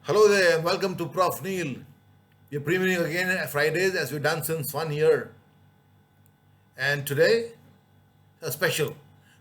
Hello there and welcome to Profneel. We're premiering again at Fridays as we've done since 1 year. And today, a special.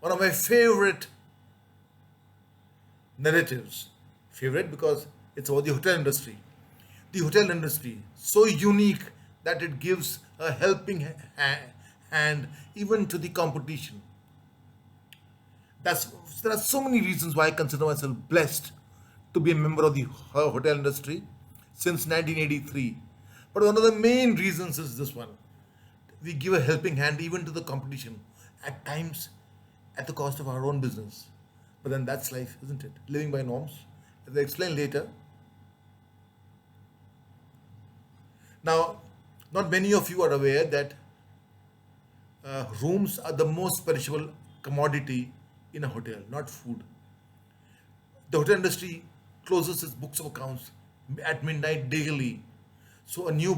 One of my favorite narratives. Favorite because it's about the hotel industry. The hotel industry, so unique that it gives a helping hand even to the competition. That's There are so many reasons why I consider myself blessed to be a member of the hotel industry since 1983. But one of the main reasons is this one: we give a helping hand even to the competition, at times at the cost of our own business. But then that's life, isn't it? Living by norms. As I explain later. Now, not many of you are aware that rooms are the most perishable commodity in a hotel, not food. The hotel industry closes its books of accounts at midnight daily. So a new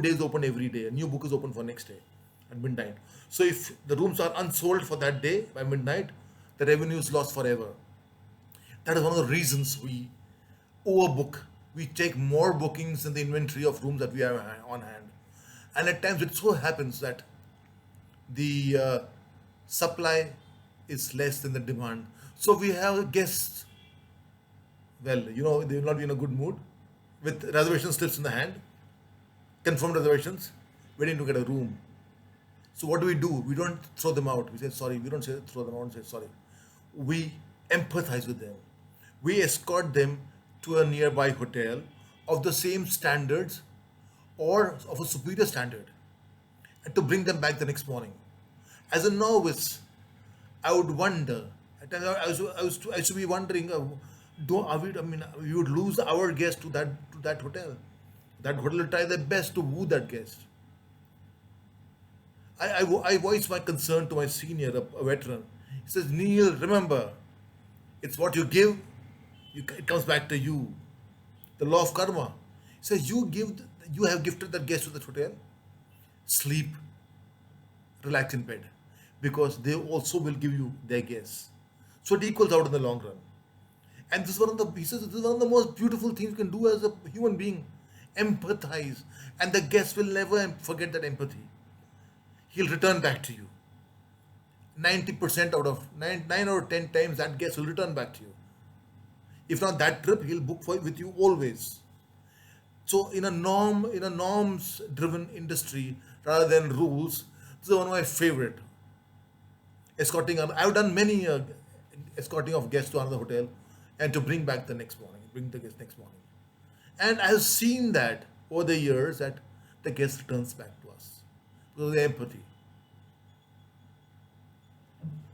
day is open every day. A new book is open for next day at midnight. So if the rooms are unsold for that day by midnight, the revenue is lost forever. That is one of the reasons we overbook. We take more bookings in the inventory of rooms that we have on hand. And at times it so happens that the supply is less than the demand. So we have guests, well, they will not be in a good mood, with reservation slips in the hand, confirmed reservations, waiting to get a room. So what do? We don't throw them out. We say sorry. We don't say throw them out and say sorry. We empathize with them. We escort them to a nearby hotel of the same standards or of a superior standard, and to bring them back the next morning. As a novice, I would wonder. At times I used to be wondering, do are we? I mean, we would lose our guest to that hotel. That hotel will try their best to woo that guest. I voiced my concern to my senior, a veteran. He says, Neil, remember, it's what you give, it comes back to you. The law of karma. He says, you have gifted that guest to that hotel. Sleep, relax in bed, because they also will give you their guests. So it equals out in the long run. And he says, this is one of the most beautiful things you can do as a human being. Empathize. And the guest will never forget that empathy. He'll return back to you. 90% out of 9 or 10 times that guest will return back to you. If not that trip, he'll book with you always. So in a norms driven industry rather than rules, this is one of my favorite. I've done many escorting of guests to another hotel and to bring the guest next morning. And I've seen that over the years that the guest returns back to us because of the empathy.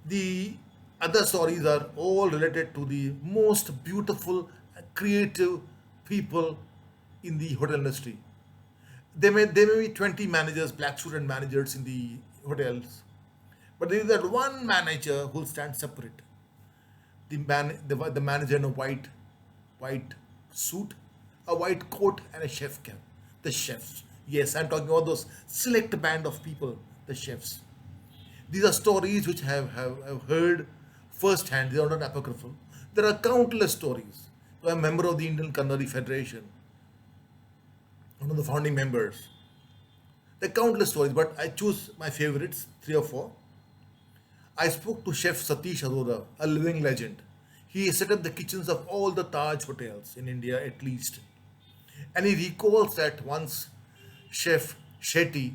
The other stories are all related to the most beautiful, creative people in the hotel industry. There may be 20 managers, black student managers in the hotels, but there is that one manager who stands separate. The manager in a white suit, a white coat, and a chef cap. The chefs. Yes, I'm talking about those select band of people, the chefs. These are stories which have heard firsthand. They are not apocryphal. There are countless stories. I'm a member of the Indian Culinary Federation, one of the founding members. There are countless stories, but I choose my favorites, three or four. I spoke to Chef Satisharora, a living legend. He set up the kitchens of all the Taj hotels in India at least. And he recalls that once Chef Shetty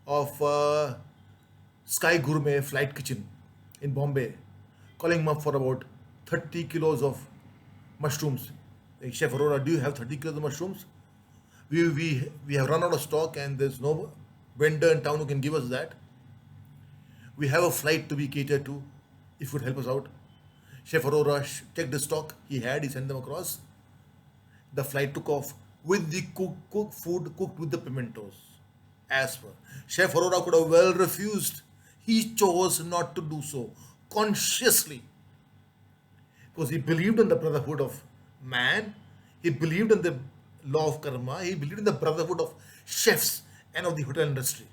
of Sky Gourmet Flight Kitchen in Bombay, calling him up for about 30 kilos of mushrooms. Like, Chef Aurora, do you have 30 kilos of mushrooms? We have run out of stock and there's no vendor in town who can give us that. We have a flight to be catered to, if you could help us out. Chef Aurora checked the stock he sent them across. The flight took off with the food cooked with the pimentos. As per. Chef Aurora could have well refused. He chose not to do so consciously because he believed in the brotherhood of man. He believed in the law of karma. He believed in the brotherhood of chefs and of the hotel industry,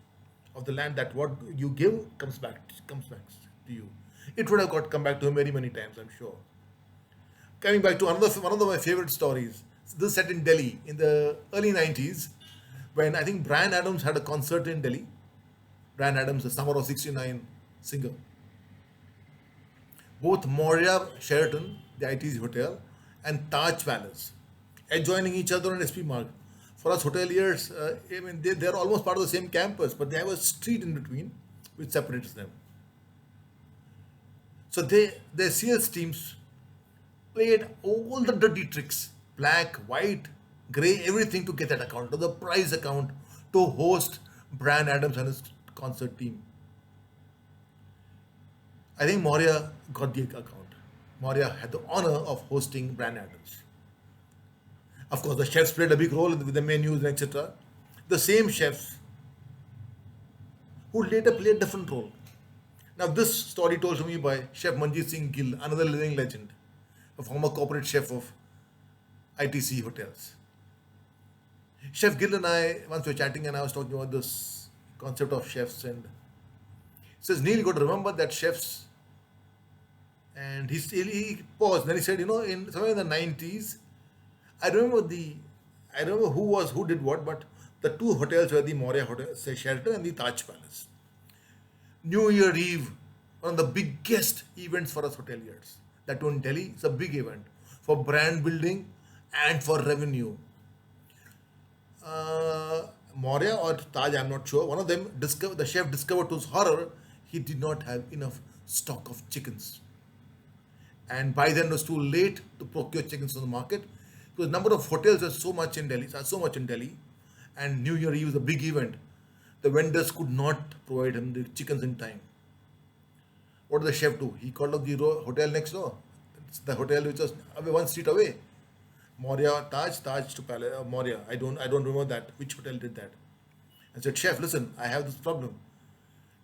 of the land, that what you give comes back to you. It would have come back to him many times, I'm sure. Coming back to another one of my favorite stories. This set in Delhi in the early 90s when I think Brian Adams had a concert in Delhi. Brian Adams, the summer of 69 singer. Both Moria Sheraton, the IT's hotel, and Taj Palace, adjoining each other on SP Marg. For us hoteliers, I mean, they're almost part of the same campus, but they have a street in between which separates them. So their sales teams played all the dirty tricks, black, white, grey, everything to get that account, to the prize account, to host Brian Adams and his concert team. I think Moria got the account. Moria had the honor of hosting Brian Adams. Of course, the chefs played a big role with the menus, etc. The same chefs who later played a different role. Now, this story told to me by Chef Manjitgill, another living legend, a former corporate chef of ITC hotels. Chef Gill and I once were chatting, and I was talking about this concept of chefs, and he says, Neil, you got to remember that chefs. And he paused. Then he said, in somewhere in the 90s, I don't remember who did what, but the two hotels were the Moria Hotel, say Sheraton, and the Taj Palace. New Year Eve, one of the biggest events for us hoteliers. That one in Delhi is a big event for brand building and for revenue. Moria or Taj, I'm not sure. One of them, the chef discovered to his horror, he did not have enough stock of chickens. And by then it was too late to procure chickens on the market because the number of hotels are so much in Delhi, and New Year Eve is a big event. The vendors could not provide him the chickens in time. What did the chef do? He called up the hotel next door. It's the hotel which was away, one street away. Moria, Taj to Palace, Moria. I don't remember that. Which hotel did that? And said, Chef, listen, I have this problem.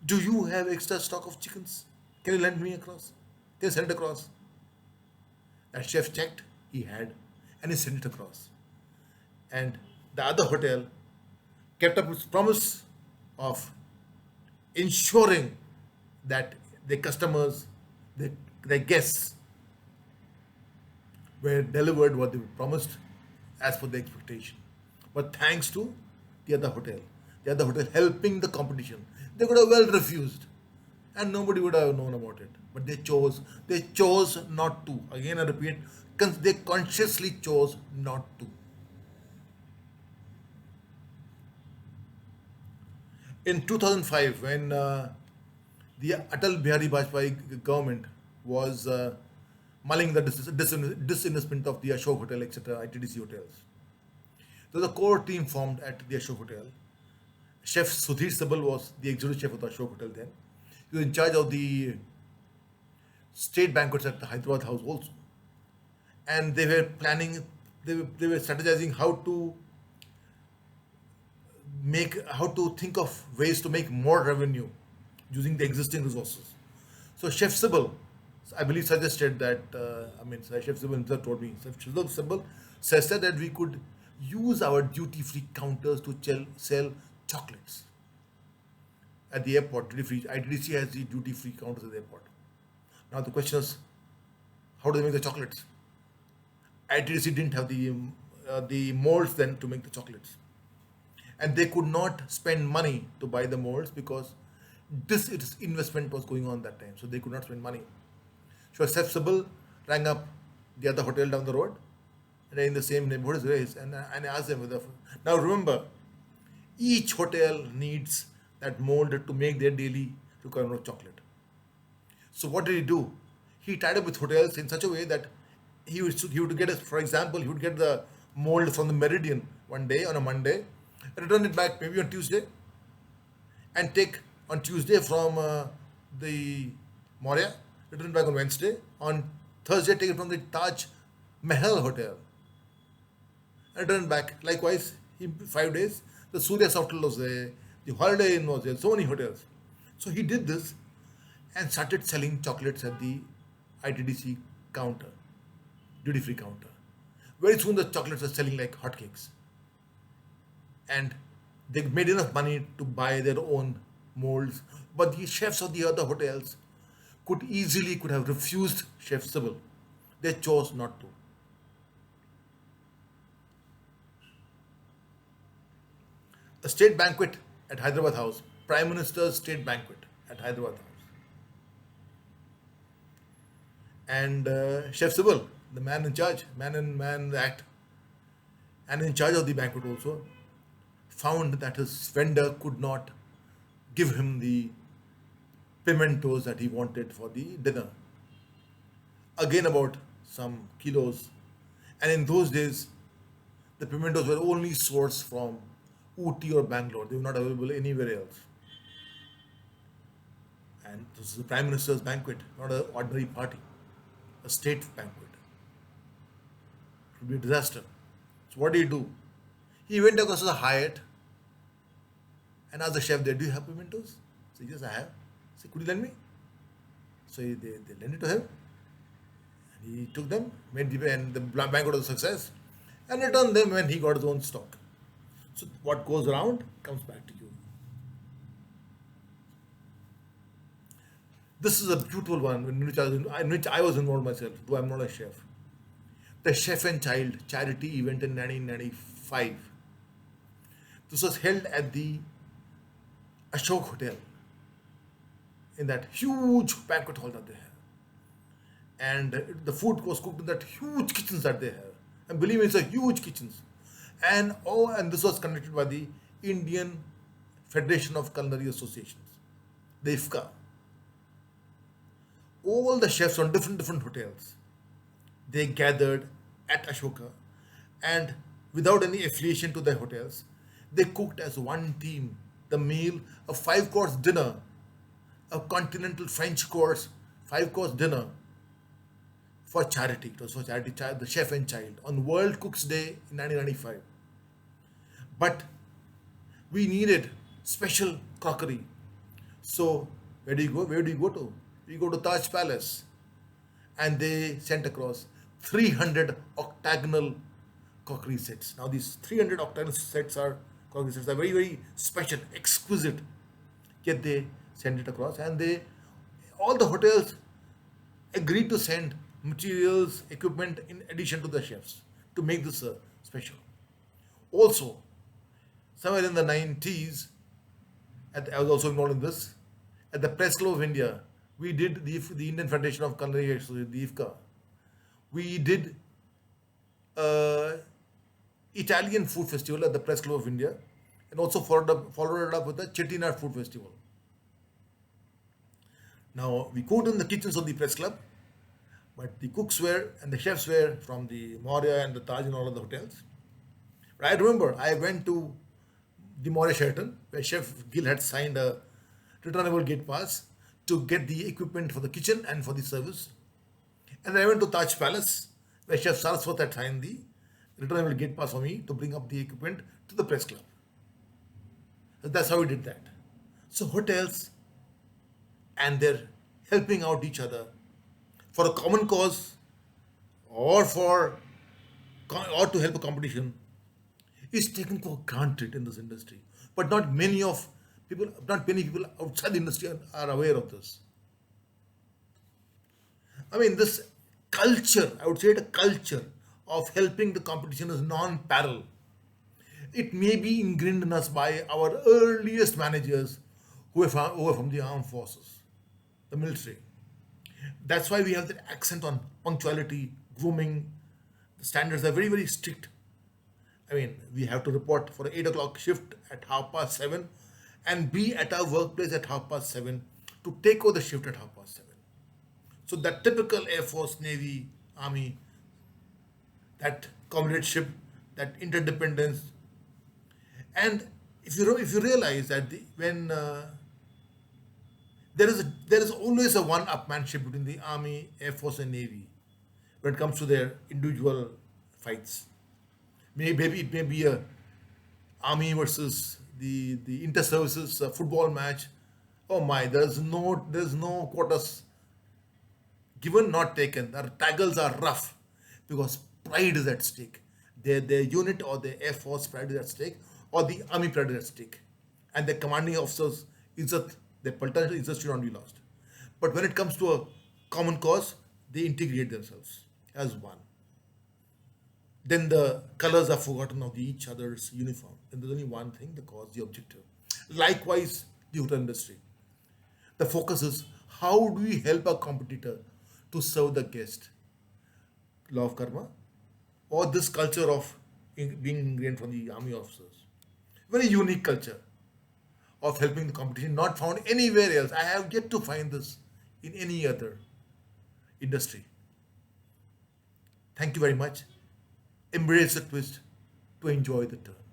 Do you have extra stock of chickens? Can you lend me across? Can you send it across? That chef checked, he had, and he sent it across. And the other hotel kept up its promise of ensuring that their customers, their guests, were delivered what they promised as per the expectation. But thanks to the other hotel helping the competition, they could have well refused, and nobody would have known about it. But they chose not to. Again, I repeat, they consciously chose not to. In 2005, when the Atal Bihari Vajpayee government was mulling the disinvestment of the Ashok Hotel, etc., ITDC hotels, there was a core team formed at the Ashok Hotel. Chef Sudhirsibal was the executive chef of the Ashok Hotel then. He was in charge of the state banquets at the Hyderabad house also. And they were planning, they were strategizing how to think of ways to make more revenue using the existing resources. So Chef Sibal, I believe, suggested that, Chef Sibal himself told me, Chef Sibal suggested that we could use our duty-free counters to sell chocolates at the airport. Duty-free, ITDC has the duty-free counters at the airport. Now the question is, how do they make the chocolates? ITDC didn't have the molds then to make the chocolates, and they could not spend money to buy the molds because this investment was going on that time, so they could not spend money. So Chef Sibal rang up the other hotel down the road, and in the same neighborhood as Race, and asked them whether. Now remember, each hotel needs that mold to make their daily requirement of chocolate. So what did he do? He tied up with hotels in such a way that he would get, for example, he would get the mold from the Meridian one day on a Monday, return it back maybe on Tuesday, and take on Tuesday from the Moria, return it back on Wednesday. On Thursday, take it from the Taj Mahal Hotel, and return it back. Likewise, 5 days, the Surya Software was there, the Holiday Inn was there, so many hotels. So he did this and started selling chocolates at the ITDC counter, duty-free counter. Very soon the chocolates are selling like hotcakes. And they made enough money to buy their own molds. But the chefs of the other hotels could have refused Chef Sibal. They chose not to. a state banquet at Hyderabad House, Prime Minister's state banquet at Hyderabad House. And Chef Sibal, the man in charge, man the act, and in charge of the banquet also, found that his vendor could not give him the pimentos that he wanted for the dinner. Again, about some kilos. And in those days, the pimentos were only sourced from Ooty or Bangalore. They were not available anywhere else. And this is the Prime Minister's banquet, not an ordinary party, a state banquet. It would be a disaster. So what did he do? He went across to the Hyatt and asked the chef there, "Do you have pimentos?" So yes, I have. So could you lend me? So they lent it to him. And he took them, and the banquet was a success, and returned them when he got his own stock. So what goes around comes back to you. This is a beautiful one in which I was involved myself, though I'm not a chef. The Chef and Child charity event in 1995. This was held at the Ashok Hotel, in that huge banquet hall that they have. And the food was cooked in that huge kitchens that they have. And believe me, it's a huge kitchens. And this was conducted by the Indian Federation of Culinary Associations, the ifca. All the chefs from different hotels, they gathered at Ashoka, and without any affiliation to their hotels, they cooked as one team the meal, a 5-course dinner, a continental French course, 5-course dinner for charity. It was for charity, the Chef and Child, on World Cooks Day in 1995. But we needed special crockery. So where do you go? Where do you go to? We go to Tajpalace, and they sent across 300 octagonal crockery sets. Now these 300 octagonal crockery sets are very, very special, exquisite. Yet they sent it across, and all the hotels agreed to send materials, equipment in addition to the chefs to make this special. Also, somewhere in the 90s, I was also involved in this, at the Press Club of India, we did the Indian Federation of Culinary Association, the ifca. We did Italian food festival at the Press Club of India, and also followed it up with the Chettinad food festival. Now we cooked in the kitchens of the Press Club, but the cooks were and the chefs were from the Maurya and the Taj and all of the hotels. But I remember I went to the Sheraton, where Chef Gill had signed a returnable gate pass to get the equipment for the kitchen and for the service. And then I went to Tajpalace, where Chef Saraswat had signed the returnable gate pass for me to bring up the equipment to the Press Club. So that's how we did that. So hotels, and they're helping out each other for a common cause, or to help a competition, is taken for granted in this industry. But not many people outside the industry are aware of this. I mean, this culture, I would say a culture of helping the competition is non-parallel. It may be ingrained in us by our earliest managers who were from the armed forces, the military. That's why we have that accent on punctuality, grooming. The standards are very, very strict. I mean, we have to report for an 8 o'clock shift at 7:30 and be at our workplace at 7:30 to take over the shift at 7:30. So that typical Air Force, Navy, Army, that comradeship, that interdependence. And if you realize that when there is always a one-upmanship between the Army, Air Force, and Navy when it comes to their individual fights. Maybe it may be a Army versus the inter-services football match. Oh my! There's no quotas given, not taken. The tackles are rough because pride is at stake. Their unit or the Air Force pride is at stake, or the Army pride is at stake, and the commanding officers' izzat, their potential izzat should not be lost. But when it comes to a common cause, they integrate themselves as one. Then the colors are forgotten of each other's uniform. and there's only one thing, the cause, the objective. Likewise, the hotel industry. The focus is how do we help a competitor to serve the guest? Law of karma, or this culture of being ingrained from the army officers. Very unique culture of helping the competition, not found anywhere else. I have yet to find this in any other industry. Thank you very much. Embrace the twist to enjoy the turn.